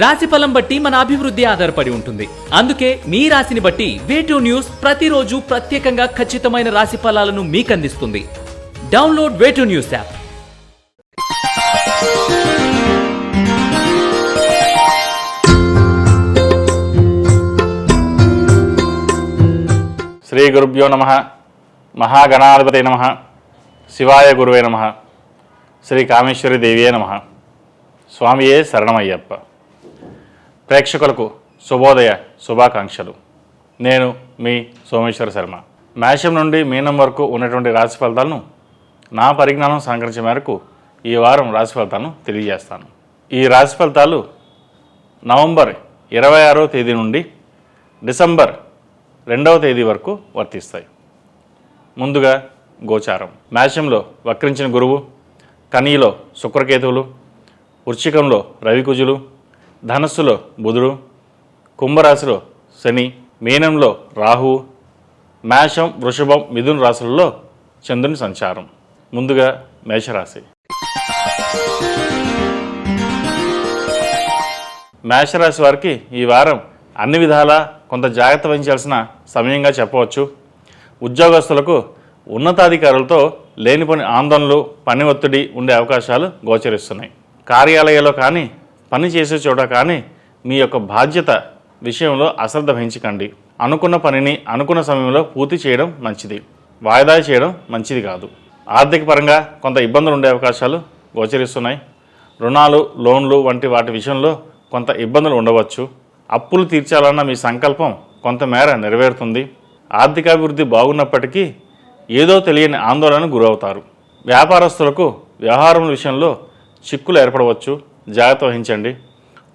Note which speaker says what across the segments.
Speaker 1: రాశిఫలం బట్టి మన అభివృద్ధి ఆధారపడి ఉంటుంది. అందుకే మీ రాశిని బట్టి వే2 న్యూస్ ప్రతిరోజు ప్రత్యేకంగా ఖచ్చితమైన రాశి ఫలాలను మీకు అందిస్తుంది. Download Way2 News app.
Speaker 2: శ్రీ గురుభ్యో నమః. మహాగణాధిపతే నమః. శివాయ గురువే నమః. శ్రీ కామేశ్వరి దేవియే నమః. స్వామియే శరణమయ్యప్ప. ప్రేక్షకులకు శుభోదయ శుభాకాంక్షలు. నేను మీ సోమేశ్వర శర్మ. మేషం నుండి మీనం వరకు ఉన్నటువంటి రాశి ఫలితాలను నా పరిజ్ఞానం సహకరించే మేరకు ఈ వారం రాశి ఫలితాలను తెలియజేస్తాను. ఈ రాశి ఫలితాలు నవంబర్ 26వ తేదీ నుండి డిసెంబర్ 2వ తేదీ వరకు వర్తిస్తాయి. ముందుగా గోచారం. మేషంలో వక్రించిన గురువు, కన్యలో శుక్రకేతువులు, వృశ్చికంలో రవికుజులు, ధనస్సులో బుధుడు, కుంభరాశిలో శని, మీనంలో రాహువు, మేషం వృషభం మిథున రాశులలో చంద్రుని సంచారం. ముందుగా మేషరాశి. మేషరాశి వారికి ఈ వారం అన్ని విధాలా కొంత జాగ్రత్త వహించాల్సిన సమయంగా చెప్పవచ్చు. ఉద్యోగస్తులకు ఉన్నతాధికారులతో లేనిపోని ఆందోళనలు, పని ఒత్తిడి ఉండే అవకాశాలు గోచరిస్తున్నాయి. కార్యాలయాల్లో కానీ పని చేసే చోట కానీ మీ యొక్క బాధ్యత విషయంలో అశ్రద్ధ వహించకండి. అనుకున్న పనిని అనుకున్న సమయంలో పూర్తి చేయడం మంచిది. వాయిదా చేయడం మంచిది కాదు. ఆర్థిక పరంగా కొంత ఇబ్బందులు ఉండే అవకాశాలు గోచరిస్తున్నాయి. రుణాలు, లోన్లు వంటి వాటి విషయంలో కొంత ఇబ్బందులు ఉండవచ్చు. అప్పులు తీర్చాలన్న మీ సంకల్పం కొంతమేర నెరవేరుతుంది. ఆర్థికాభివృద్ధి బాగున్నప్పటికీ ఏదో తెలియని ఆందోళనకు గురవుతారు. వ్యాపారస్తులకు వ్యవహారం విషయంలో చిక్కులు ఏర్పడవచ్చు. జాగ్రత్త వహించండి.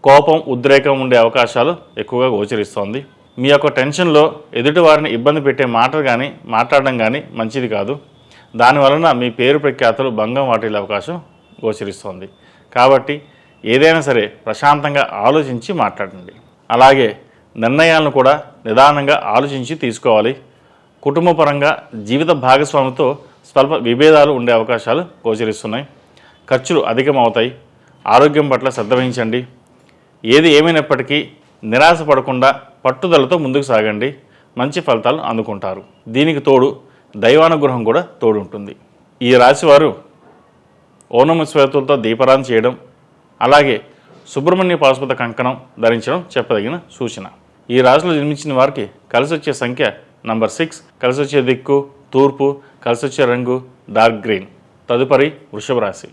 Speaker 2: కోపం, ఉద్రేకం ఉండే అవకాశాలు ఎక్కువగా గోచరిస్తోంది. మీ యొక్క టెన్షన్లో ఎదుటి వారిని ఇబ్బంది పెట్టే మాటలు కానీ మాట్లాడడం కానీ మంచిది కాదు. దానివలన మీ పేరు ప్రఖ్యాతులు భంగం వాటిల్లే అవకాశం గోచరిస్తోంది. కాబట్టి ఏదైనా సరే ప్రశాంతంగా ఆలోచించి మాట్లాడండి. అలాగే నిర్ణయాలను కూడా నిదానంగా ఆలోచించి తీసుకోవాలి. కుటుంబపరంగా జీవిత భాగస్వామితో స్వల్ప విభేదాలు ఉండే అవకాశాలు గోచరిస్తున్నాయి. ఖర్చులు అధికమవుతాయి. ఆరోగ్యం పట్ల శ్రద్ధ వహించండి. ఏది ఏమైనప్పటికీ నిరాశ పడకుండా పట్టుదలతో ముందుకు సాగండి. మంచి ఫలితాలను అందుకుంటారు. దీనికి తోడు దైవానుగ్రహం కూడా తోడు ఉంటుంది. ఈ రాశివారు ఓనమ శ్వేతులతో దీపారాధన చేయడం, అలాగే సుబ్రహ్మణ్య పాశుపత కంకణం ధరించడం చెప్పదగిన సూచన. ఈ రాశిలో జన్మించిన వారికి కలిసి వచ్చే సంఖ్య నంబర్ 6, కలిసి వచ్చే దిక్కు తూర్పు, కలిసి వచ్చే రంగు డార్క్ గ్రీన్. తదుపరి వృషభ రాశి.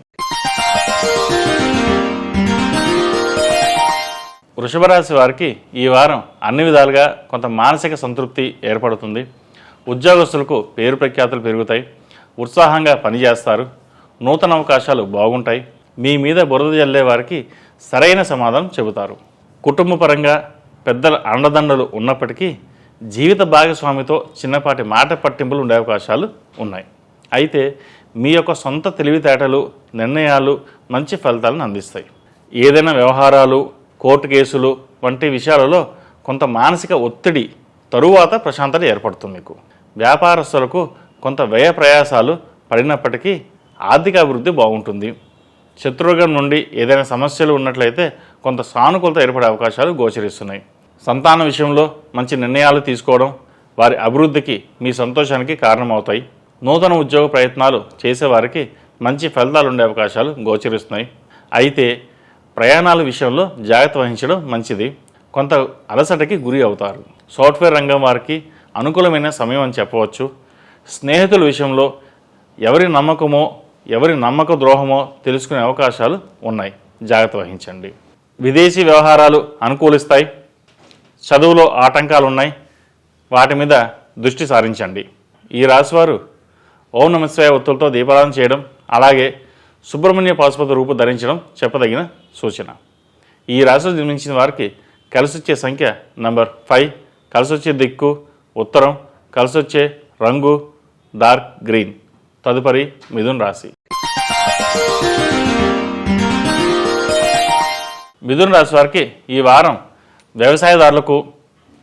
Speaker 2: వృషభ రాశి వారికి ఈ వారం అన్ని విధాలుగా కొంత మానసిక సంతృప్తి ఏర్పడుతుంది. ఉద్యోగస్తులకు పేరు ప్రఖ్యాతులు పెరుగుతాయి. ఉత్సాహంగా పనిచేస్తారు. నూతన అవకాశాలు బాగుంటాయి. మీ మీద బురద జల్లే వారికి సరైన సమాధానం చెబుతారు. కుటుంబపరంగా పెద్దల అండదండలు ఉన్నప్పటికీ జీవిత భాగస్వామితో చిన్నపాటి మాట పట్టింపులు ఉండే అవకాశాలు ఉన్నాయి. అయితే మీ యొక్క సొంత తెలివితేటలు, నిర్ణయాలు మంచి ఫలితాలను అందిస్తాయి. ఏదైనా వ్యవహారాలు, కోర్టు కేసులు వంటి విషయాలలో కొంత మానసిక ఒత్తిడి తరువాత ప్రశాంతత ఏర్పడుతుంది. మీకు వ్యాపారస్తులకు కొంత వ్యయ ప్రయాసాలు పడినప్పటికీ ఆర్థిక అభివృద్ధి బాగుంటుంది. శత్రువర్గం నుండి ఏదైనా సమస్యలు ఉన్నట్లయితే కొంత సానుకూలత ఏర్పడే అవకాశాలు గోచరిస్తున్నాయి. సంతాన విషయంలో మంచి నిర్ణయాలు తీసుకోవడం వారి అభివృద్ధికి, మీ సంతోషానికి కారణమవుతాయి. నూతన ఉద్యోగ ప్రయత్నాలు చేసేవారికి మంచి ఫలితాలు ఉండే అవకాశాలు గోచరిస్తున్నాయి. అయితే ప్రయాణాల విషయంలో జాగ్రత్త వహించడం మంచిది. కొంత అలసటకి గురి అవుతారు. సాఫ్ట్వేర్ రంగం వారికి అనుకూలమైన సమయం అని చెప్పవచ్చు. స్నేహితుల విషయంలో ఎవరి నమ్మకమో ఎవరి నమ్మక ద్రోహమో తెలుసుకునే అవకాశాలు ఉన్నాయి. జాగ్రత్త వహించండి. విదేశీ వ్యవహారాలు అనుకూలిస్తాయి. చదువులో ఆటంకాలు ఉన్నాయి. వాటి మీద దృష్టి సారించండి. ఈ రాశివారు ఓం నమః శివాయ ఒత్తులతో దీపారాధన చేయడం, అలాగే సుబ్రహ్మణ్య పాశుపత రూపు ధరించడం చెప్పదగిన సూచన. ఈ రాశిలో జన్మించిన వారికి కలిసి వచ్చే సంఖ్య నంబర్ 5, కలిసి వచ్చే దిక్కు ఉత్తరం, కలిసి వచ్చే రంగు డార్క్ గ్రీన్. తదుపరి మిథున రాశి. మిథున రాశి వారికి ఈ వారం వ్యవసాయదారులకు,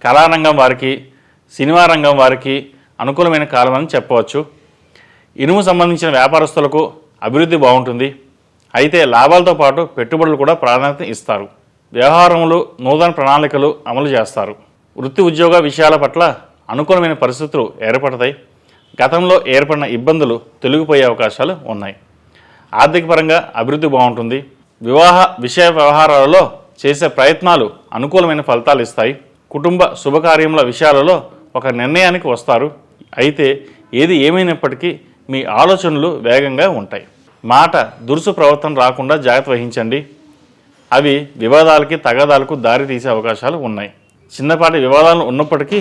Speaker 2: కళారంగం వారికి, సినిమా రంగం వారికి అనుకూలమైన కాలం అని చెప్పవచ్చు. ఇనుము సంబంధించిన వ్యాపారస్తులకు అభివృద్ధి బాగుంటుంది. అయితే లాభాలతో పాటు పెట్టుబడులు కూడా ప్రాధాన్యత ఇస్తారు. వ్యవహారములు నూతన ప్రణాళికలు అమలు చేస్తారు. వృత్తి ఉద్యోగ విషయాల పట్ల అనుకూలమైన పరిస్థితులు ఏర్పడతాయి. గతంలో ఏర్పడిన ఇబ్బందులు తొలగిపోయే అవకాశాలు ఉన్నాయి. ఆర్థిక పరంగా అభివృద్ధి బాగుంటుంది. వివాహ విషయ వ్యవహారాలలో చేసే ప్రయత్నాలు అనుకూలమైన ఫలితాలు ఇస్తాయి. కుటుంబ శుభకార్యముల విషయాలలో ఒక నిర్ణయానికి వస్తారు. అయితే ఏది ఏమైనప్పటికీ మీ ఆలోచనలు వేగంగా ఉంటాయి. మాట దురుసు ప్రవర్తన రాకుండా జాగ్రత్త వహించండి. అవి వివాదాలకి తగాదాలకు దారి తీసే అవకాశాలు ఉన్నాయి. చిన్నపాటి వివాదాలు ఉన్నప్పటికీ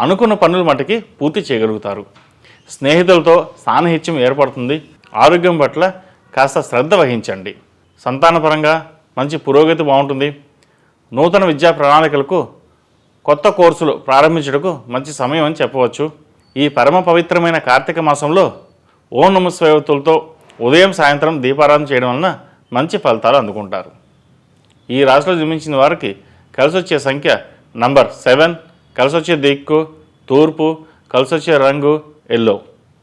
Speaker 2: అనుకున్న పనుల మటుకి పూర్తి చేయగలుగుతారు. స్నేహితులతో సాన్నిహిత్యం ఏర్పడుతుంది. ఆరోగ్యం పట్ల కాస్త శ్రద్ధ వహించండి. సంతానపరంగా మంచి పురోగతి బాగుంటుంది. నూతన విద్యా ప్రణాళికలకు కొత్త కోర్సులు ప్రారంభించుటకు మంచి సమయం అని చెప్పవచ్చు. ఈ పరమ పవిత్రమైన కార్తీక మాసంలో ఓం నమః శివాయతో ఉదయం సాయంత్రం దీపారాధన చేయడం వలన మంచి ఫలితాలు అందుకుంటారు. ఈ రాశిలో జన్మించిన వారికి కలిసి వచ్చే సంఖ్య నంబర్ 7, కలిసి వచ్చే దిక్కు తూర్పు, కలిసి వచ్చే రంగు ఎల్లో.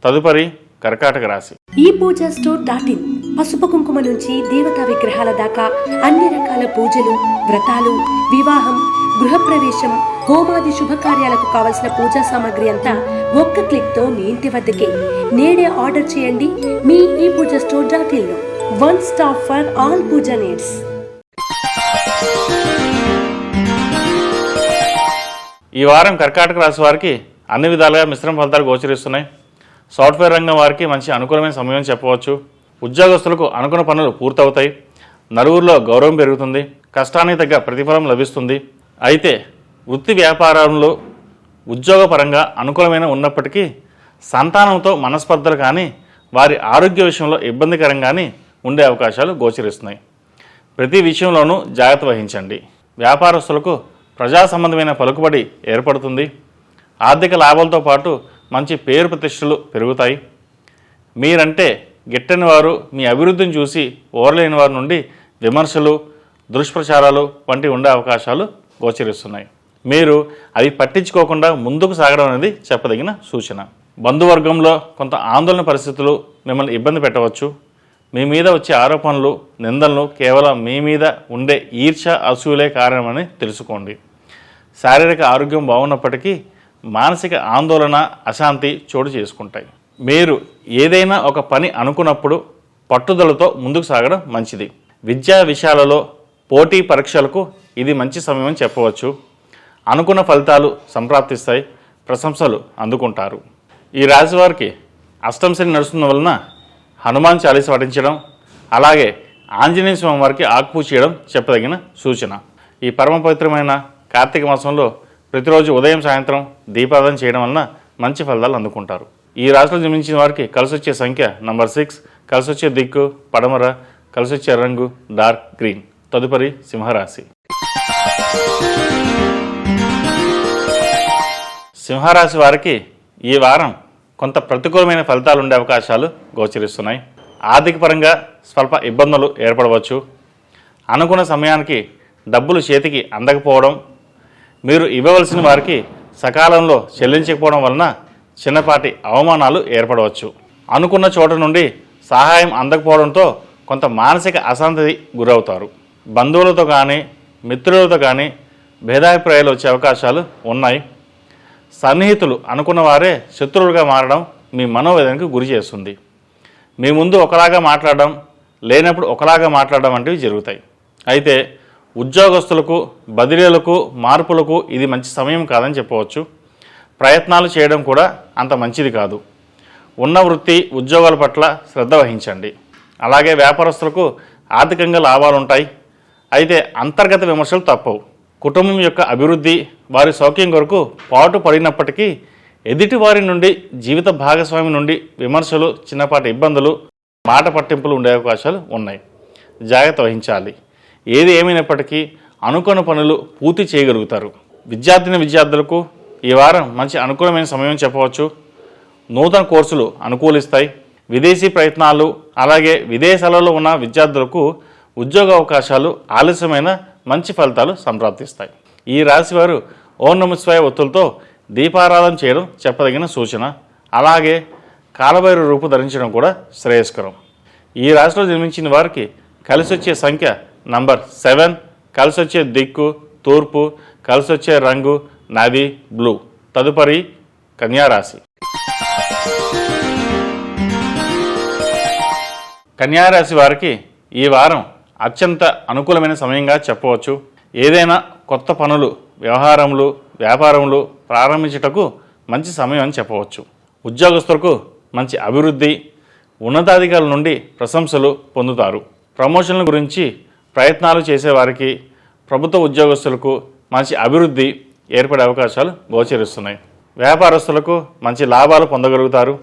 Speaker 2: తదుపరి కర్కాటక రాశి.
Speaker 3: ఈ పూజా స్టోర్ .in పసుపు కుంకుమ నుంచి దేవతా విగ్రహాల దాకా అన్ని రకాల పూజలు, వ్రతాలు, వివాహం, గృహప్రవేశం, హోమాది శుభకార్యాలకు కావలసిన పూజా సామాగ్రి అంతా ఒక్క క్లిక్ తో మీ ఇంటి వద్దకే. నేడే ఆర్డర్ చేయండి మీ ఈ పూజా స్టోర్ .in లో. One stop for all puja needs.
Speaker 2: ఈ వారం కర్కాటక రాశి వారికి అన్ని విధాలుగా మిశ్రమ ఫలితాలు గోచరిస్తున్నాయి. సాఫ్ట్వేర్ రంగం వారికి మంచి అనుకూలమైన సమయం చెప్పవచ్చు. ఉద్యోగస్తులకు అనుకున్న పనులు పూర్తవుతాయి. నలుగురిలో గౌరవం పెరుగుతుంది. కష్టానికి తగ్గ ప్రతిఫలం లభిస్తుంది. అయితే వృత్తి వ్యాపారంలో ఉద్యోగపరంగా అనుకూలమైన ఉన్నప్పటికీ సంతానంతో మనస్పర్ధలు కానీ వారి ఆరోగ్య విషయంలో ఇబ్బందికరంగానే ఉండే అవకాశాలు గోచరిస్తున్నాయి. ప్రతి విషయంలోనూ జాగ్రత్త వహించండి. వ్యాపారస్తులకు ప్రజా సంబంధమైన పలుకుబడి ఏర్పడుతుంది. ఆర్థిక లాభాలతో పాటు మంచి పేరు ప్రతిష్టలు పెరుగుతాయి. మీరంటే గిట్టని వారు మీ అభివృద్ధిని చూసి ఓరలేని వారి నుండి విమర్శలు, దుష్ప్రచారాలు వంటి ఉండే అవకాశాలు గోచరిస్తున్నాయి. మీరు అవి పట్టించుకోకుండా ముందుకు సాగడం అనేది చెప్పదగిన సూచన. బంధువర్గంలో కొంత ఆందోళన పరిస్థితులు మిమ్మల్ని ఇబ్బంది పెట్టవచ్చు. మీ మీద వచ్చే ఆరోపణలు, నిందలను కేవలం మీ మీద ఉండే ఈర్ష్య, అసూయలే కారణమని తెలుసుకోండి. శారీరక ఆరోగ్యం బాగున్నప్పటికీ మానసిక ఆందోళన, అశాంతి చోటు చేసుకుంటాయి. మీరు ఏదైనా ఒక పని అనుకున్నప్పుడు పట్టుదలతో ముందుకు సాగడం మంచిది. విద్యా విషయాలలో పోటీ పరీక్షలకు ఇది మంచి సమయం అని చెప్పవచ్చు. అనుకున్న ఫలితాలు సంప్రాప్తిస్తాయి. ప్రశంసలు అందుకుంటారు. ఈ రాశి వారికి అష్టమ శని నడుస్తున్న వలన హనుమాన్ చాలీస పఠించడం, అలాగే ఆంజనేయ స్వామి వారికి ఆకుపూజ చేయడం చెప్పదగిన సూచన. ఈ పరమ పవిత్రమైన కార్తీక మాసంలో ప్రతిరోజు ఉదయం సాయంత్రం దీపారాధన చేయడం వలన మంచి ఫలితాలు అందుకుంటారు. ఈ రాశిలో జన్మించిన వారికి కలిసి వచ్చే సంఖ్య నంబర్ 6, కలిసి వచ్చే దిక్కు పడమర, కలిసి వచ్చే రంగు డార్క్ గ్రీన్. తదుపరి సింహరాశి. సింహరాశి వారికి ఈ వారం కొంత ప్రతికూలమైన ఫలితాలు ఉండే అవకాశాలు గోచరిస్తున్నాయి. ఆర్థిక పరంగా స్వల్ప ఇబ్బందులు ఏర్పడవచ్చు. అనుకున్న సమయానికి డబ్బులు చేతికి అందకపోవడం, మీరు ఇవ్వవలసిన వారికి సకాలంలో చెల్లించకపోవడం వలన చిన్నపాటి అవమానాలు ఏర్పడవచ్చు. అనుకున్న చోట నుండి సహాయం అందకపోవడంతో కొంత మానసిక అశాంతికి గురవుతారు. బంధువులతో కానీ మిత్రులతో కానీ భేదాభిప్రాయాలు వచ్చే అవకాశాలు ఉన్నాయి. సన్నిహితులు అనుకున్న వారే శత్రువులుగా మారడం మీ మనోవేదనకు గురి చేస్తుంది. మీ ముందు ఒకలాగా మాట్లాడడం, లేనప్పుడు ఒకలాగా మాట్లాడడం వంటివి జరుగుతాయి. అయితే ఉద్యోగస్తులకు బదిలీలకు మార్పులకు ఇది మంచి సమయం కాదని చెప్పవచ్చు. ప్రయత్నాలు చేయడం కూడా అంత మంచిది కాదు. ఉన్న వృత్తి ఉద్యోగాల పట్ల శ్రద్ధ వహించండి. అలాగే వ్యాపారస్తులకు ఆర్థికంగా లాభాలు ఉంటాయి. అయితే అంతర్గత విమర్శలు తప్పవు. కుటుంబం యొక్క అభివృద్ధి, వారి సౌఖ్యం కొరకు పాటు పడినప్పటికీ ఎదుటి వారి నుండి, జీవిత భాగస్వామి నుండి విమర్శలు, చిన్నపాటి ఇబ్బందులు, మాట పట్టింపులు ఉండే అవకాశాలు ఉన్నాయి. జాగ్రత్త వహించాలి. ఏది ఏమైనప్పటికీ అనుకున్న పనులు పూర్తి చేయగలుగుతారు. విద్యార్థులకు ఈ వారం మంచి అనుకూలమైన సమయం చెప్పవచ్చు. నూతన కోర్సులు అనుకూలిస్తాయి. విదేశీ ప్రయత్నాలు, అలాగే విదేశాలలో ఉన్న విద్యార్థులకు ఉద్యోగ అవకాశాలు ఆలస్యమైన మంచి ఫలితాలు సంప్రాప్తిస్తాయి. ఈ రాశి వారు ఓం నమః శివాయ ఒత్తులతో దీపారాధన చేయడం చెప్పదగిన సూచన. అలాగే కాలభైరవ రూపు ధరించడం కూడా శ్రేయస్కరం. ఈ రాశిలో జన్మించిన వారికి కలిసి వచ్చే సంఖ్య నంబర్ 7, కలిసొచ్చే దిక్కు తూర్పు, కలిసొచ్చే రంగు నావీ బ్లూ. తదుపరి కన్యారాశి. కన్యారాశి వారికి ఈ వారం అత్యంత అనుకూలమైన సమయంగా చెప్పవచ్చు. ఏదైనా కొత్త పనులు, వ్యవహారములు, వ్యాపారములు ప్రారంభించుటకు మంచి సమయం అని చెప్పవచ్చు. ఉద్యోగస్తులకు మంచి అభివృద్ధి, ఉన్నతాధికారుల నుండి ప్రశంసలు పొందుతారు. ప్రమోషన్ల గురించి ప్రయత్నాలు చేసేవారికి, ప్రభుత్వ ఉద్యోగస్తులకు మంచి అభివృద్ధి ఏర్పడే అవకాశాలు గోచరిస్తున్నాయి. వ్యాపారస్తులకు మంచి లాభాలు పొందగలుగుతారు.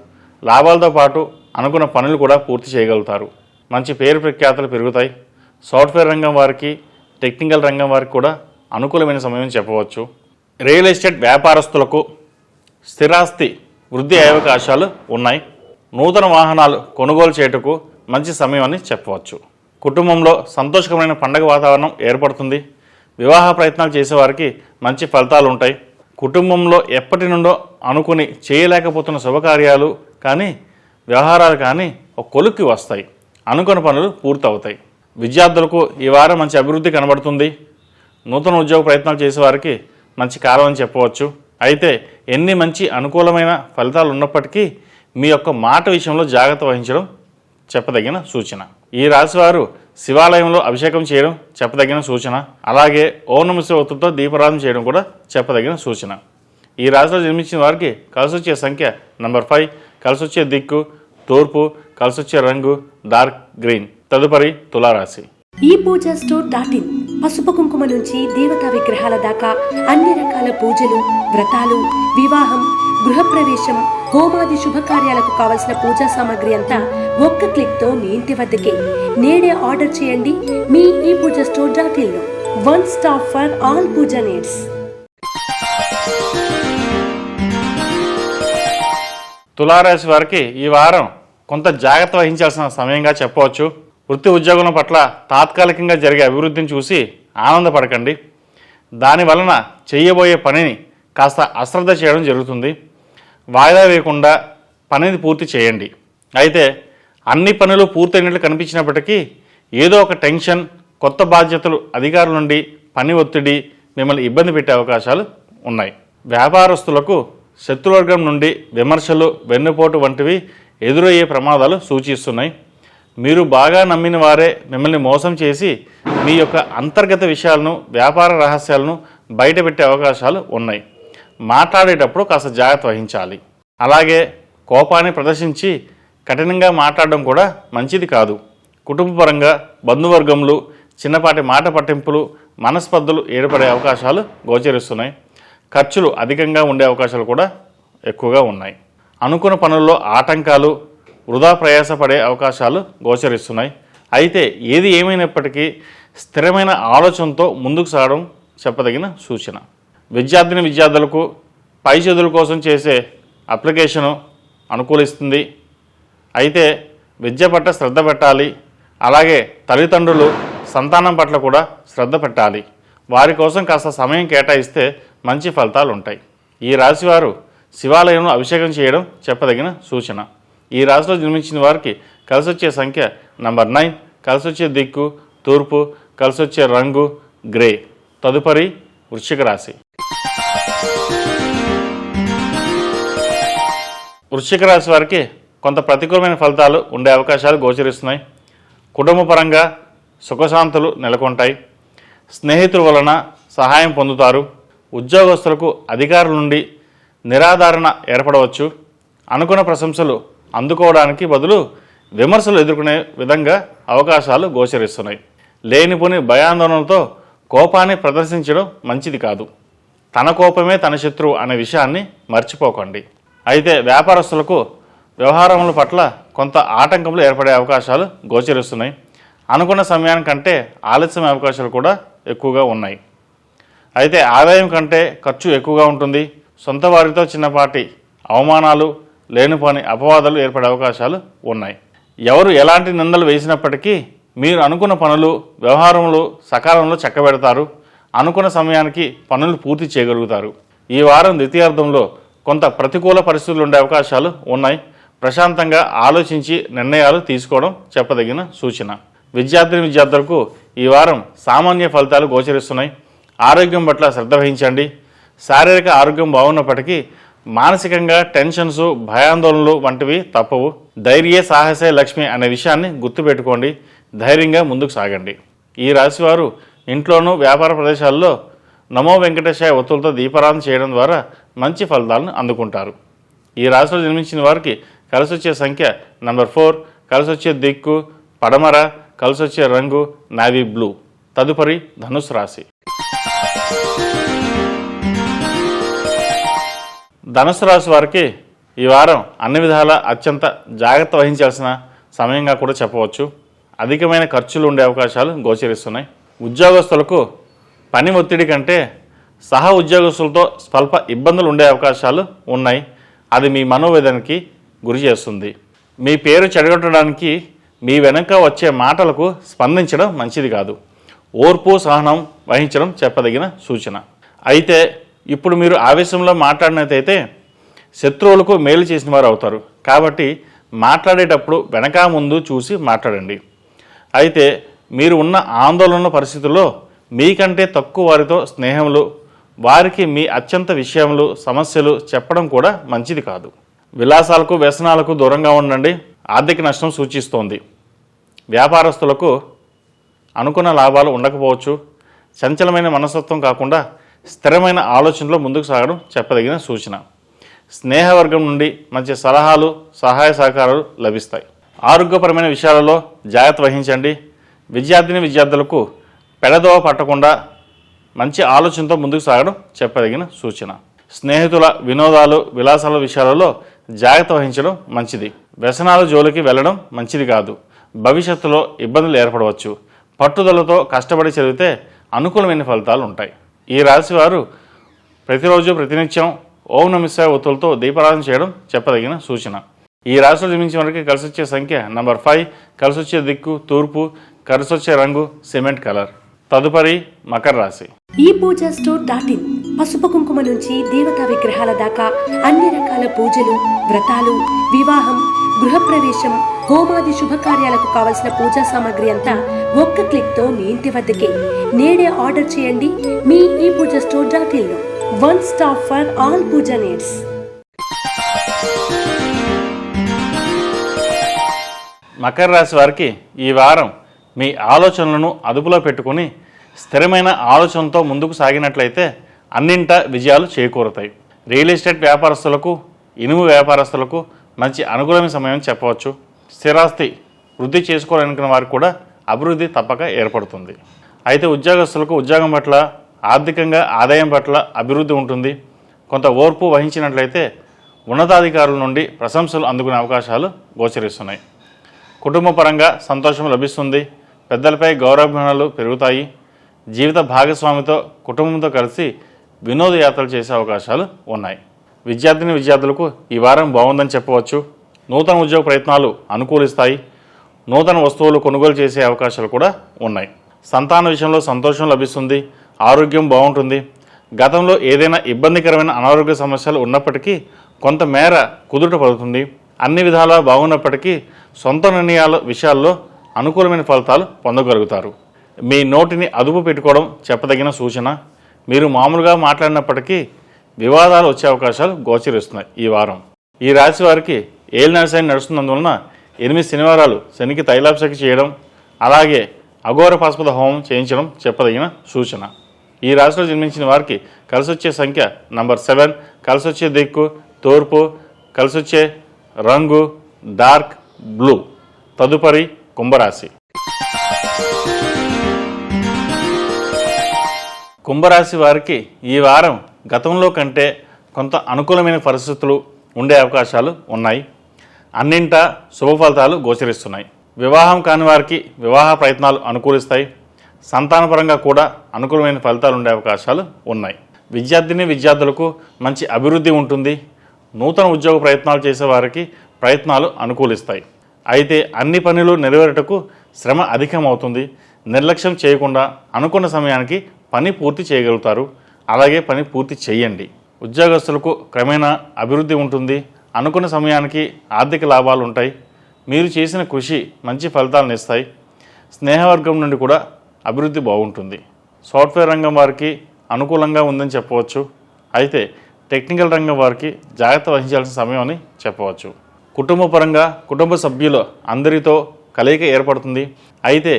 Speaker 2: లాభాలతో పాటు అనుకున్న పనులు కూడా పూర్తి చేయగలుగుతారు. మంచి పేరు ప్రఖ్యాతలు పెరుగుతాయి. సాఫ్ట్వేర్ రంగం వారికి, టెక్నికల్ రంగం వారికి కూడా అనుకూలమైన సమయం చెప్పవచ్చు. రియల్ ఎస్టేట్ వ్యాపారస్తులకు స్థిరాస్తి వృద్ధి అయ్యే అవకాశాలు ఉన్నాయి. నూతన వాహనాలు కొనుగోలు చేయుటకు మంచి సమయం అని చెప్పవచ్చు. కుటుంబంలో సంతోషకరమైన పండగ వాతావరణం ఏర్పడుతుంది. వివాహ ప్రయత్నాలు చేసేవారికి మంచి ఫలితాలు ఉంటాయి. కుటుంబంలో ఎప్పటి నుండో అనుకుని చేయలేకపోతున్న శుభకార్యాలు కానీ, వ్యవహారాలు కానీ ఒక కొలుక్కి వస్తాయి. అనుకున్న పనులు పూర్తవుతాయి. విద్యార్థులకు ఈ వారం మంచి అభివృద్ధి కనబడుతుంది. నూతన ఉద్యోగ ప్రయత్నాలు చేసేవారికి మంచి కాలం అని చెప్పవచ్చు. అయితే ఎన్ని మంచి అనుకూలమైన ఫలితాలు ఉన్నప్పటికీ మీ యొక్క మాట విషయంలో జాగ్రత్త వహించడం చెప్పదగిన సూచన. ఈ రాశివారు శివాలయంలో అభిషేకం చేయడం చెప్పదగిన సూచన. అలాగే ఓం నమః శివాయ ఒత్తుతో దీపారాధన చేయడం కూడా చెప్పదగిన సూచన. ఈ రాశిలో జన్మించిన వారికి కలిసొచ్చే సంఖ్య నంబర్ 5, కలిసొచ్చే దిక్కు తూర్పు, కలిసొచ్చే రంగు డార్క్ గ్రీన్. తదుపరి తులారాశి.
Speaker 3: ఈ పూజా స్టోర్.in పసుపు కుంకుమ నుంచి దేవతా విగ్రహాల దాకా అన్ని రకాల పూజలు, వ్రతాలు, వివాహం, గృహప్రవేశం, హోమాది శుభకార్యాలకు కావలసిన పూజా సామాగ్రి అంతా ఒక్క క్లిక్ తో మీ ఇంటి వద్దకే. నేడే ఆర్డర్ చేయండి మీ ఈ పూజా స్టోర్.in లో. One stop for all puja needs.
Speaker 2: తులారాశి వారికి ఈ వారం కొంత జాగ్రత్త వహించాల్సిన సమయంగా చెప్పవచ్చు. వృత్తి ఉద్యోగుల పట్ల తాత్కాలికంగా జరిగే అభివృద్ధిని చూసి ఆనందపడకండి. దానివలన చేయబోయే పనిని కాస్త అశ్రద్ధ చేయడం జరుగుతుంది. వాయిదా వేయకుండా పనిని పూర్తి చేయండి. అయితే అన్ని పనులు పూర్తయినట్లు కనిపించినప్పటికీ ఏదో ఒక టెన్షన్, కొత్త బాధ్యతలు, అధికారుల నుండి పని ఒత్తిడి మిమ్మల్ని ఇబ్బంది పెట్టే అవకాశాలు ఉన్నాయి. వ్యాపారస్తులకు శత్రువర్గం నుండి విమర్శలు, వెన్నుపోటు వంటివి ఎదురయ్యే ప్రమాదాలు సూచిస్తున్నాయి. మీరు బాగా నమ్మిన వారే మిమ్మల్ని మోసం చేసి మీ యొక్క అంతర్గత విషయాలను, వ్యాపార రహస్యాలను బయటపెట్టే అవకాశాలు ఉన్నాయి. మాట్లాడేటప్పుడు కాస్త జాగ్రత్త వహించాలి. అలాగే కోపాన్ని ప్రదర్శించి కఠినంగా మాట్లాడడం కూడా మంచిది కాదు. కుటుంబపరంగా బంధువర్గంలో చిన్నపాటి మాట పట్టింపులు, మనస్పర్ధలు ఏర్పడే అవకాశాలు గోచరిస్తున్నాయి. ఖర్చులు అధికంగా ఉండే అవకాశాలు కూడా ఎక్కువగా ఉన్నాయి. అనుకున్న పనుల్లో ఆటంకాలు, వృధా ప్రయాసపడే అవకాశాలు గోచరిస్తున్నాయి. అయితే ఏది ఏమైనప్పటికీ స్థిరమైన ఆలోచనతో ముందుకు సాగడం చెప్పదగిన సూచన. విద్యార్థులకు పై చదువుల కోసం చేసే అప్లికేషను అనుకూలిస్తుంది. అయితే విద్య పట్ల శ్రద్ధ పెట్టాలి. అలాగే తల్లిదండ్రులు సంతానం పట్ల కూడా శ్రద్ధ పెట్టాలి. వారి కోసం కాస్త సమయం కేటాయిస్తే మంచి ఫలితాలు ఉంటాయి. ఈ రాశివారు శివాలయంలో అభిషేకం చేయడం చెప్పదగిన సూచన. ఈ రాశిలో జన్మించిన వారికి కలిసొచ్చే సంఖ్య నంబర్ 9, కలిసొచ్చే దిక్కు తూర్పు, కలిసొచ్చే రంగు గ్రే. తదుపరి వృశ్చిక రాశి. వృశ్చిక రాశి వారికి కొంత ప్రతికూలమైన ఫలితాలు ఉండే అవకాశాలు గోచరిస్తున్నాయి. కుటుంబపరంగా సుఖశాంతులు నెలకొంటాయి. స్నేహితుల వలన సహాయం పొందుతారు. ఉద్యోగస్తులకు అధికారుల నుండి నిరాదరణ ఏర్పడవచ్చు. అనుకున్న ప్రశంసలు అందుకోవడానికి బదులు విమర్శలు ఎదుర్కొనే విధంగా అవకాశాలు గోచరిస్తున్నాయి. లేనిపోని భయాందోళనలతో కోపాన్ని ప్రదర్శించడం మంచిది కాదు. తన కోపమే తన శత్రువు అనే విషయాన్ని మర్చిపోకండి. అయితే వ్యాపారస్తులకు వ్యవహారముల పట్ల కొంత ఆటంకములు ఏర్పడే అవకాశాలు గోచరిస్తున్నాయి. అనుకున్న సమయానికంటే ఆలస్యమయ్యే అవకాశాలు కూడా ఎక్కువగా ఉన్నాయి. అయితే ఆదాయం కంటే ఖర్చు ఎక్కువగా ఉంటుంది. సొంత వారితో చిన్నపాటి అవమానాలు, లేనిపోని అపవాదాలు ఏర్పడే అవకాశాలు ఉన్నాయి. ఎవరు ఎలాంటి నిందలు వేసినప్పటికీ మీరు అనుకున్న పనులు, వ్యవహారములు సకాలంలో చక్కబెడతారు. అనుకున్న సమయానికి పనులు పూర్తి చేయగలుగుతారు. ఈ వారం ద్వితీయార్థంలో కొంత ప్రతికూల పరిస్థితులు ఉండే అవకాశాలు ఉన్నాయి. ప్రశాంతంగా ఆలోచించి నిర్ణయాలు తీసుకోవడం చెప్పదగిన సూచన. విద్యార్థులకు ఈ వారం సామాన్య ఫలితాలు గోచరిస్తున్నాయి. ఆరోగ్యం పట్ల శ్రద్ధ వహించండి. శారీరక ఆరోగ్యం బాగున్నప్పటికీ మానసికంగా టెన్షన్స్, భయాందోళనలు వంటివి తప్పవు. ధైర్యే సాహసే లక్ష్మి అనే విషయాన్ని గుర్తుపెట్టుకోండి. ధైర్యంగా ముందుకు సాగండి. ఈ రాశివారు ఇంట్లోనూ వ్యాపార ప్రదేశాల్లో నమో వెంకటేశాయ ఒత్తులతో దీపారాధన చేయడం ద్వారా మంచి ఫలితాలను అందుకుంటారు. ఈ రాశిలో జన్మించిన వారికి కలిసి వచ్చే సంఖ్య నంబర్ 4, కలిసి వచ్చే దిక్కు పడమర, కలిసి వచ్చే రంగు నావీ బ్లూ. తదుపరి ధనుసు రాశి. ధనుసు రాశి వారికి ఈ వారం అన్ని విధాల అత్యంత జాగ్రత్త వహించాల్సిన సమయంగా కూడా చెప్పవచ్చు. అధికమైన ఖర్చులు ఉండే అవకాశాలు గోచరిస్తున్నాయి. ఉద్యోగస్తులకు పని ఒత్తిడి కంటే సహా ఉద్యోగస్తులతో స్వల్ప ఇబ్బందులు ఉండే అవకాశాలు ఉన్నాయి. అది మీ మనోవేదనకి గురి చేస్తుంది. మీ పేరు చెడగొట్టడానికి మీ వెనక వచ్చే మాటలకు స్పందించడం మంచిది కాదు. ఓర్పు సహనం వహించడం చెప్పదగిన సూచన. అయితే ఇప్పుడు మీరు ఆవేశంలో మాట్లాడినట్టయితే శత్రువులకు మేలు చేసిన వారు అవుతారు. కాబట్టి మాట్లాడేటప్పుడు వెనక ముందు చూసి మాట్లాడండి. అయితే మీరు ఉన్న ఆందోళన పరిస్థితుల్లో మీకంటే తక్కువ వారితో స్నేహములు, వారికి మీ అత్యంత విషయములు, సమస్యలు చెప్పడం కూడా మంచిది కాదు. విలాసాలకు వ్యసనాలకు దూరంగా ఉండండి. ఆర్థిక నష్టం సూచిస్తోంది. వ్యాపారస్తులకు అనుకున్న లాభాలు ఉండకపోవచ్చు. చంచలమైన మనస్తత్వం కాకుండా స్థిరమైన ఆలోచనలో ముందుకు సాగడం చెప్పదగిన సూచన. స్నేహవర్గం నుండి మంచి సలహాలు, సహాయ సహకారాలు లభిస్తాయి. ఆరోగ్యపరమైన విషయాలలో జాగ్రత్త వహించండి. విద్యార్థులకు పెడదోవ పట్టకుండా మంచి ఆలోచనతో ముందుకు సాగడం చెప్పదగిన సూచన. స్నేహితుల వినోదాలు, విలాసాల విషయాలలో జాగ్రత్త వహించడం మంచిది. వ్యసనాల జోలికి వెళ్ళడం మంచిది కాదు. భవిష్యత్తులో ఇబ్బందులు ఏర్పడవచ్చు. పట్టుదలతో కష్టపడి చదివితే అనుకూలమైన ఫలితాలు ఉంటాయి. ఈ రాశి వారు ప్రతిరోజు ప్రతినిత్యం ఓం నమః శివాయ ఒత్తులతో దీపారాధన చేయడం చెప్పదగిన సూచన. ఈ రాశిలో జన్మించిన వారికి కలిసి వచ్చే సంఖ్య నంబర్ 5, కలిసి వచ్చే దిక్కు తూర్పు, కలిసి వచ్చే రంగు సిమెంట్ కలర్. తదుపరి మకర రాశి.
Speaker 3: ఈ పూజా స్టోర్ .in పసుపు కుంకుమ నుంచి దేవతా విగ్రహాల దాకా అన్ని రకాల పూజలు, వ్రతాలు, వివాహం, గృహప్రవేశం, హోమాది శుభకార్యాలకు కావలసిన పూజా సామాగ్రి అంతా ఒక్క క్లిక్ తో మీ ఇంటి వద్దకే. నేడే ఆర్డర్ చేయండి మీ ఈ పూజా స్టోర్ .in లో. One stop for all puja needs.
Speaker 2: మకర రాశి వారికి ఈ వారం మీ ఆలోచనలను అదుపులో పెట్టుకుని స్థిరమైన ఆలోచనతో ముందుకు సాగినట్లయితే అన్నింటా విజయాలు చేకూరుతాయి. రియల్ ఎస్టేట్ వ్యాపారస్తులకు, ఇనుము వ్యాపారస్తులకు మంచి అనుకూలమైన సమయం చెప్పవచ్చు. స్థిరాస్తి వృద్ధి చేసుకోవాలనుకున్న వారికి కూడా అభివృద్ధి తప్పక ఏర్పడుతుంది. అయితే ఉద్యోగస్తులకు ఉద్యోగం పట్ల, ఆర్థికంగా ఆదాయం పట్ల అభివృద్ధి ఉంటుంది. కొంత ఓర్పు వహించినట్లయితే ఉన్నతాధికారుల నుండి ప్రశంసలు అందుకునే అవకాశాలు గోచరిస్తున్నాయి. కుటుంబ పరంగా సంతోషం లభిస్తుంది. పెద్దలపై గౌరవాభిమానాలు పెరుగుతాయి. జీవిత భాగస్వామితో, కుటుంబంతో కలిసి వినోదయాత్రలు చేసే అవకాశాలు ఉన్నాయి. విద్యార్థులకు ఈ వారం బాగుందని చెప్పవచ్చు. నూతన ఉద్యోగ ప్రయత్నాలు అనుకూలిస్తాయి. నూతన వస్తువులు కొనుగోలు చేసే అవకాశాలు కూడా ఉన్నాయి. సంతాన విషయంలో సంతోషం లభిస్తుంది. ఆరోగ్యం బాగుంటుంది. గతంలో ఏదైనా ఇబ్బందికరమైన అనారోగ్య సమస్యలు ఉన్నప్పటికీ కొంతమేర కుదుట పడుతుంది. అన్ని విధాలా బాగున్నప్పటికీ సొంత నిర్ణయాల విషయాల్లో అనుకూలమైన ఫలితాలు పొందగలుగుతారు. మీ నోటిని అదుపు పెట్టుకోవడం చెప్పదగిన సూచన. మీరు మామూలుగా మాట్లాడినప్పటికీ వివాదాలు వచ్చే అవకాశాలు గోచరిస్తున్నాయి ఈ వారం. ఈ రాశి వారికి ఏలినాటి శని నడుస్తున్నందువలన 8 శనివారాలు శనికి తైలాభిషేకం చేయడం, అలాగే అఘోర పాశుపత హోమం చేయించడం చెప్పదగిన సూచన. ఈ రాశిలో జన్మించిన వారికి కలిసి వచ్చే సంఖ్య నంబర్ 7, కలిసి వచ్చే దిక్కు తూర్పు, కలిసి వచ్చే రంగు డార్క్ బ్లూ. తదుపరి కుంభరాశి. కుంభరాశి వారికి ఈ వారం గతంలో కంటే కొంత అనుకూలమైన పరిస్థితులు ఉండే అవకాశాలు ఉన్నాయి. అన్నింటా శుభ ఫలితాలు గోచరిస్తున్నాయి. వివాహం కాని వారికి వివాహ ప్రయత్నాలు అనుకూలిస్తాయి. సంతానపరంగా కూడా అనుకూలమైన ఫలితాలు ఉండే అవకాశాలు ఉన్నాయి. విద్యార్థులకు మంచి అభివృద్ధి ఉంటుంది. నూతన ఉద్యోగ ప్రయత్నాలు చేసేవారికి ప్రయత్నాలు అనుకూలిస్తాయి. అయితే అన్ని పనులు నెరవేరుటకు శ్రమ అధికమవుతుంది. నిర్లక్ష్యం చేయకుండా అనుకున్న సమయానికి పని పూర్తి చేయగలుగుతారు. అలాగే పని పూర్తి చేయండి. ఉద్యోగస్తులకు క్రమేణా అభివృద్ధి ఉంటుంది. అనుకున్న సమయానికి ఆర్థిక లాభాలు ఉంటాయి. మీరు చేసిన కృషి మంచి ఫలితాలను ఇస్తాయి. స్నేహవర్గం నుండి కూడా అభివృద్ధి బాగుంటుంది. సాఫ్ట్వేర్ రంగం వారికి అనుకూలంగా ఉందని చెప్పవచ్చు. అయితే టెక్నికల్ రంగం వారికి జాగ్రత్త వహించాల్సిన సమయం అని చెప్పవచ్చు. కుటుంబ పరంగా కుటుంబ సభ్యులు అందరితో కలయిక ఏర్పడుతుంది. అయితే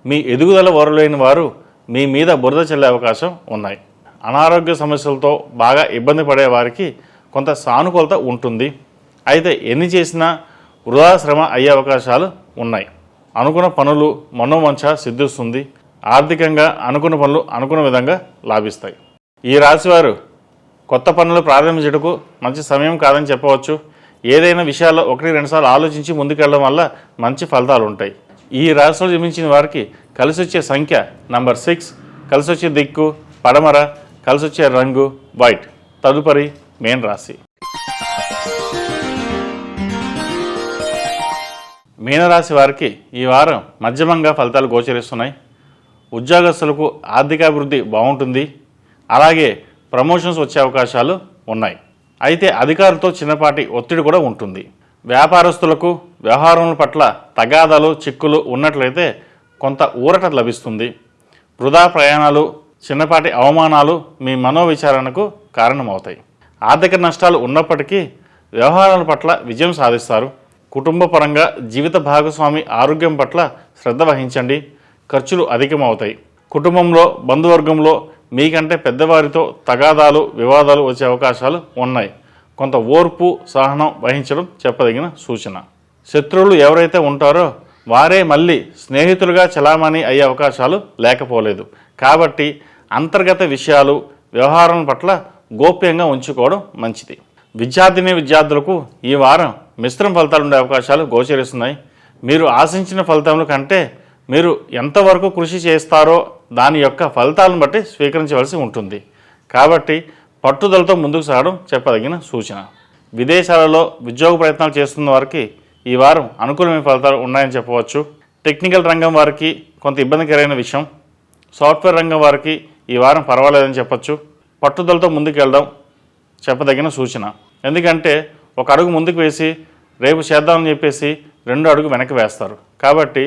Speaker 2: మీ ఎదుగుదల ఓరలేని వారు మీ మీద బురద చల్లే అవకాశం ఉన్నాయి. అనారోగ్య సమస్యలతో బాగా ఇబ్బంది పడే వారికి కొంత సానుకూలత ఉంటుంది. అయితే ఎన్ని చేసినా వృధా శ్రమ అయ్యే అవకాశాలు ఉన్నాయి. అనుకున్న పనులు మనోమంచ సిద్ధిస్తుంది. ఆర్థికంగా అనుకున్న పనులు అనుకున్న విధంగా లాభిస్తాయి. ఈ రాశివారు కొత్త పనులు ప్రారంభించడానికి మంచి సమయం కాదని చెప్పవచ్చు. ఏదైనా విషయాల్లో 1-2 సార్లు ఆలోచించి ముందుకెళ్ళడం వల్ల మంచి ఫలితాలు ఉంటాయి. ఈ రాశిలో జన్మించిన వారికి కలిసి వచ్చే సంఖ్య నంబర్ 6, కలిసి వచ్చే దిక్కు పడమర, కలిసి వచ్చే రంగు వైట్. తదుపరి మేన్ రాశి. మీనరాశి వారికి ఈ వారం మధ్యమంగా ఫలితాలు గోచరిస్తున్నాయి. ఉద్యోగస్తులకు ఆర్థికాభివృద్ధి బాగుంటుంది. అలాగే ప్రమోషన్స్ వచ్చే అవకాశాలు ఉన్నాయి. అయితే అధికారులతో చిన్నపాటి ఒత్తిడి కూడా ఉంటుంది. వ్యాపారస్తులకు వ్యవహారముల పట్ల తగాదాలు చిక్కులు ఉన్నట్లయితే కొంత ఊరట లభిస్తుంది. వృధా ప్రయాణాలు చిన్నపాటి అవమానాలు మీ మనోవిచారణకు కారణమవుతాయి. ఆర్థిక నష్టాలు ఉన్నప్పటికీ వ్యవహారాల పట్ల విజయం సాధిస్తారు. కుటుంబ పరంగా జీవిత భాగస్వామి ఆరోగ్యం పట్ల శ్రద్ధ వహించండి. ఖర్చులు అధికమవుతాయి. కుటుంబంలో బంధువర్గంలో మీకంటే పెద్దవారితో తగాదాలు వివాదాలు వచ్చే అవకాశాలు ఉన్నాయి. కొంత ఓర్పు సహనం వహించడం చెప్పదగిన సూచన. శత్రువులు ఎవరైతే ఉంటారో వారే మళ్ళీ స్నేహితులుగా చలామణి అయ్యే అవకాశాలు లేకపోలేదు. కాబట్టి అంతర్గత విషయాలు వ్యవహారం పట్ల గోప్యంగా ఉంచుకోవడం మంచిది. విద్యార్థులకు ఈ వారం మిశ్రమ ఫలితాలు ఉండే అవకాశాలు గోచరిస్తున్నాయి. మీరు ఆశించిన ఫలితముల కంటే మీరు ఎంతవరకు కృషి చేస్తారో దాని యొక్క ఫలితాలను బట్టి స్వీకరించవలసి ఉంటుంది. కాబట్టి పట్టుదలతో ముందుకు సాగడం చెప్పదగిన సూచన. విదేశాలలో ఉద్యోగ ప్రయత్నాలు చేస్తున్న వారికి ఈ వారం అనుకూలమైన ఫలితాలు ఉన్నాయని చెప్పవచ్చు. టెక్నికల్ రంగం వారికి కొంత ఇబ్బందికరమైన విషయం. సాఫ్ట్వేర్ రంగం వారికి ఈ వారం పర్వాలేదని చెప్పచ్చు. పట్టుదలతో ముందుకు వెళ్ళడం చెప్పదగిన సూచన. ఎందుకంటే ఒక అడుగు ముందుకు వేసి రేపు చేద్దామని చెప్పేసి 2 అడుగు వెనక్కి వేస్తారు. కాబట్టి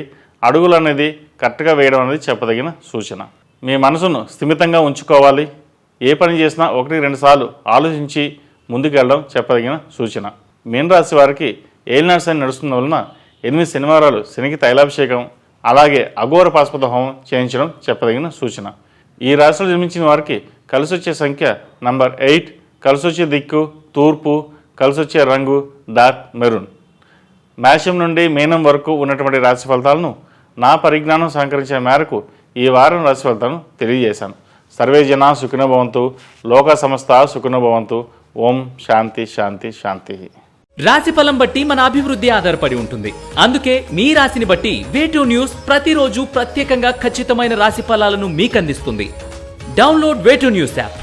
Speaker 2: అడుగులు అనేది కరెక్ట్గా వేయడం అనేది చెప్పదగిన సూచన. మీ మనసును స్థిమితంగా ఉంచుకోవాలి. ఏ పని చేసినా 1-2 సార్లు ఆలోచించి ముందుకు వెళ్ళడం చెప్పదగిన సూచన. మీనరాశి వారికి ఏలినాటి శని నడుస్తున్న వలన 8 శనివారాలు శనికి తైలాభిషేకం అలాగే అఘోర పాశుపత హోమం చేయించడం చెప్పదగిన సూచన. ఈ రాశిలో జన్మించిన వారికి కలిసి వచ్చే సంఖ్య నంబర్ 8, కలిసి వచ్చే దిక్కు తూర్పు, కలిసి వచ్చే రంగు డార్క్ మెరూన్. మేషం నుండి మీనం వరకు ఉన్నటువంటి రాశి ఫలితాలను నా పరిజ్ఞానం సహకరించే మేరకు ఈ వారం రాశి ఫలితాలను తెలియజేశాను. సర్వే జనా సుఖినో భవంతు, లోక సమస్త సుఖినో భవంతు. ఓం శాంతి శాంతి శాంతి.
Speaker 1: రాశి ఫలం బట్టి మన అభివృద్ధి ఆధారపడి ఉంటుంది. అందుకే మీ రాశిని బట్టి వే2 న్యూస్ ప్రతిరోజు ప్రత్యేకంగా ఖచ్చితమైన రాశి ఫలాలను మీకు అందిస్తుంది. Download Way2 News app.